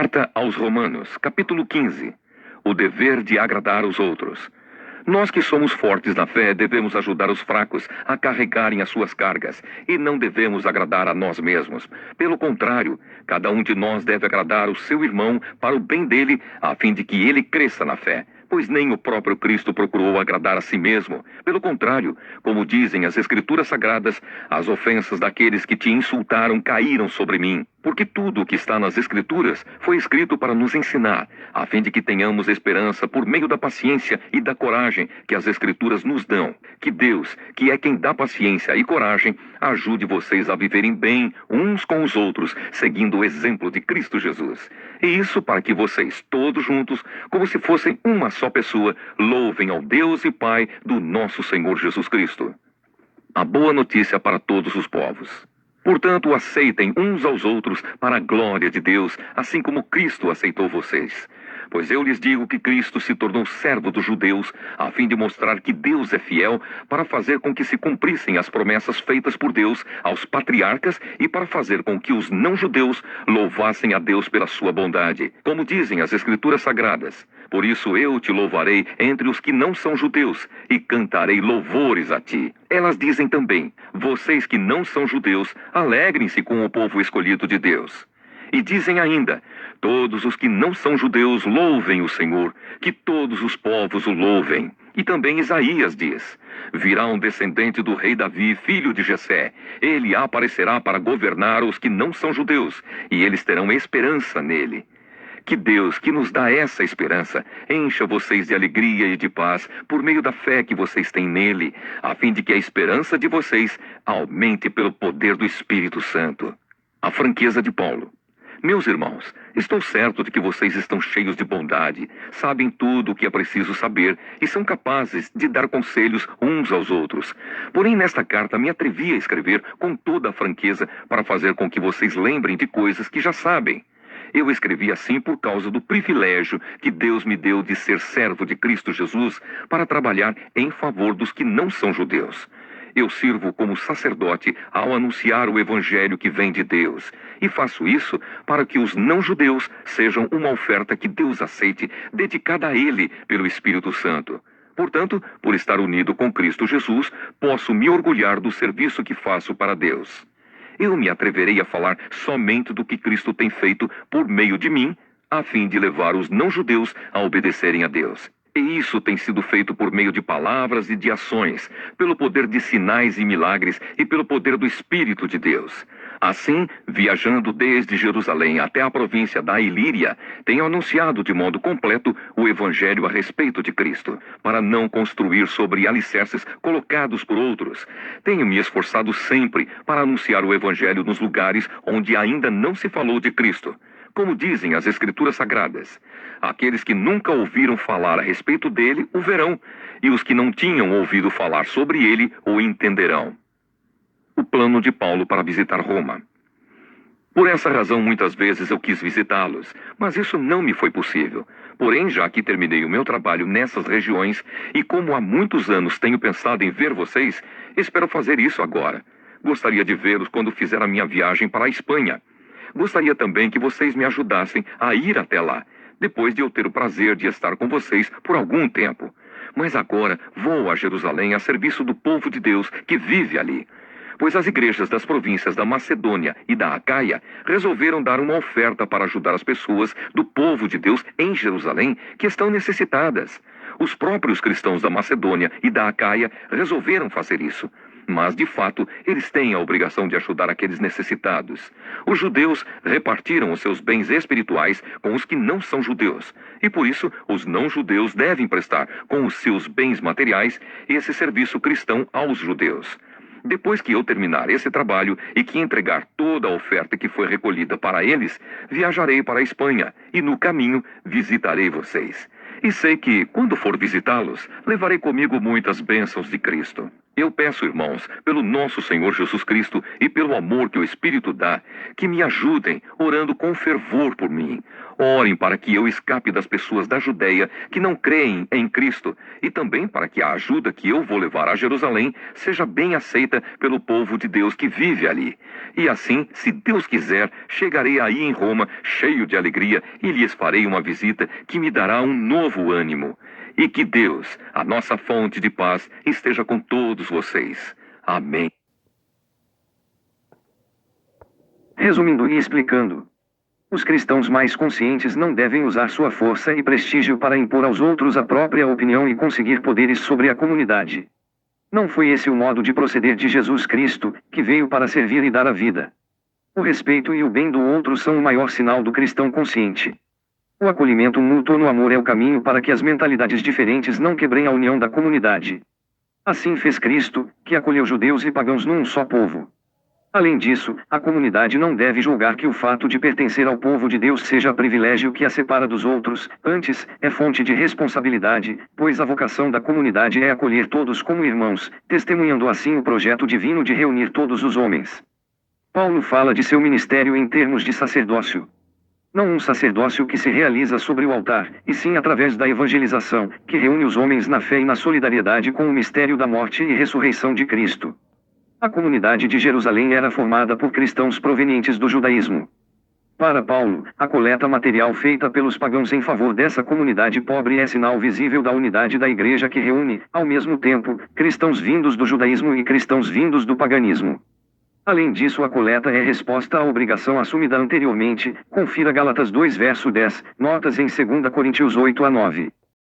Carta aos Romanos, capítulo 15. O dever de agradar os outros. Nós que somos fortes na fé devemos ajudar os fracos a carregarem as suas cargas e não devemos agradar a nós mesmos. Pelo contrário, cada um de nós deve agradar o seu irmão para o bem dele, a fim de que ele cresça na fé. Pois nem o próprio Cristo procurou agradar a si mesmo. Pelo contrário, como dizem as Escrituras Sagradas, as ofensas daqueles que te insultaram caíram sobre mim. Porque tudo o que está nas Escrituras foi escrito para nos ensinar, a fim de que tenhamos esperança por meio da paciência e da coragem que as Escrituras nos dão. Que Deus, que é quem dá paciência e coragem, ajude vocês a viverem bem uns com os outros, seguindo o exemplo de Cristo Jesus. E isso para que vocês, todos juntos, como se fossem uma só pessoa, louvem ao Deus e Pai do nosso Senhor Jesus Cristo. A boa notícia para todos os povos. Portanto, aceitem uns aos outros para a glória de Deus, assim como Cristo aceitou vocês. Pois eu lhes digo que Cristo se tornou servo dos judeus, a fim de mostrar que Deus é fiel, para fazer com que se cumprissem as promessas feitas por Deus aos patriarcas e para fazer com que os não-judeus louvassem a Deus pela sua bondade. Como dizem as Escrituras Sagradas, por isso eu te louvarei entre os que não são judeus e cantarei louvores a ti. Elas dizem também, vocês que não são judeus, alegrem-se com o povo escolhido de Deus. E dizem ainda, todos os que não são judeus louvem o Senhor, que todos os povos o louvem. E também Isaías diz, virá um descendente do rei Davi, filho de Jessé. Ele aparecerá para governar os que não são judeus, e eles terão esperança nele. Que Deus, que nos dá essa esperança, encha vocês de alegria e de paz por meio da fé que vocês têm nele, a fim de que a esperança de vocês aumente pelo poder do Espírito Santo. A franqueza de Paulo. Meus irmãos, estou certo de que vocês estão cheios de bondade, sabem tudo o que é preciso saber e são capazes de dar conselhos uns aos outros. Porém, nesta carta me atrevi a escrever com toda a franqueza para fazer com que vocês lembrem de coisas que já sabem. Eu escrevi assim por causa do privilégio que Deus me deu de ser servo de Cristo Jesus para trabalhar em favor dos que não são judeus. Eu sirvo como sacerdote ao anunciar o evangelho que vem de Deus. E faço isso para que os não-judeus sejam uma oferta que Deus aceite, dedicada a Ele pelo Espírito Santo. Portanto, por estar unido com Cristo Jesus, posso me orgulhar do serviço que faço para Deus. Eu me atreverei a falar somente do que Cristo tem feito por meio de mim, a fim de levar os não-judeus a obedecerem a Deus. E isso tem sido feito por meio de palavras e de ações, pelo poder de sinais e milagres e pelo poder do Espírito de Deus. Assim, viajando desde Jerusalém até a província da Ilíria, tenho anunciado de modo completo o Evangelho a respeito de Cristo, para não construir sobre alicerces colocados por outros. Tenho me esforçado sempre para anunciar o Evangelho nos lugares onde ainda não se falou de Cristo. Como dizem as Escrituras Sagradas, aqueles que nunca ouviram falar a respeito dele o verão, e os que não tinham ouvido falar sobre ele o entenderão. O plano de Paulo para visitar Roma. Por essa razão, muitas vezes eu quis visitá-los, mas isso não me foi possível. Porém, já que terminei o meu trabalho nessas regiões, e como há muitos anos tenho pensado em ver vocês, espero fazer isso agora. Gostaria de vê-los quando fizer a minha viagem para a Espanha. Gostaria também que vocês me ajudassem a ir até lá, depois de eu ter o prazer de estar com vocês por algum tempo. Mas agora vou a Jerusalém a serviço do povo de Deus que vive ali. Pois as igrejas das províncias da Macedônia e da Acaia resolveram dar uma oferta para ajudar as pessoas do povo de Deus em Jerusalém que estão necessitadas. Os próprios cristãos da Macedônia e da Acaia resolveram fazer isso. Mas, de fato, eles têm a obrigação de ajudar aqueles necessitados. Os judeus repartiram os seus bens espirituais com os que não são judeus. E, por isso, os não-judeus devem prestar, com os seus bens materiais, esse serviço cristão aos judeus. Depois que eu terminar esse trabalho e que entregar toda a oferta que foi recolhida para eles, viajarei para a Espanha e, no caminho, visitarei vocês. E sei que, quando for visitá-los, levarei comigo muitas bênçãos de Cristo. Eu peço, irmãos, pelo nosso Senhor Jesus Cristo e pelo amor que o Espírito dá, que me ajudem, orando com fervor por mim. Orem para que eu escape das pessoas da Judéia que não creem em Cristo, e também para que a ajuda que eu vou levar a Jerusalém seja bem aceita pelo povo de Deus que vive ali. E assim, se Deus quiser, chegarei aí em Roma, cheio de alegria, e lhes farei uma visita que me dará um novo ânimo. E que Deus, a nossa fonte de paz, esteja com todos vocês. Amém. Resumindo e explicando, os cristãos mais conscientes não devem usar sua força e prestígio para impor aos outros a própria opinião e conseguir poderes sobre a comunidade. Não foi esse o modo de proceder de Jesus Cristo, que veio para servir e dar a vida. O respeito e o bem do outro são o maior sinal do cristão consciente. O acolhimento mútuo no amor é o caminho para que as mentalidades diferentes não quebrem a união da comunidade. Assim fez Cristo, que acolheu judeus e pagãos num só povo. Além disso, a comunidade não deve julgar que o fato de pertencer ao povo de Deus seja privilégio que a separa dos outros, antes, é fonte de responsabilidade, pois a vocação da comunidade é acolher todos como irmãos, testemunhando assim o projeto divino de reunir todos os homens. Paulo fala de seu ministério em termos de sacerdócio. Não um sacerdócio que se realiza sobre o altar, e sim através da evangelização, que reúne os homens na fé e na solidariedade com o mistério da morte e ressurreição de Cristo. A comunidade de Jerusalém era formada por cristãos provenientes do judaísmo. Para Paulo, a coleta material feita pelos pagãos em favor dessa comunidade pobre é sinal visível da unidade da igreja que reúne, ao mesmo tempo, cristãos vindos do judaísmo e cristãos vindos do paganismo. Além disso, a coleta é resposta à obrigação assumida anteriormente. Confira Gálatas 2 verso 10, notas em 2 Coríntios 8 a 9.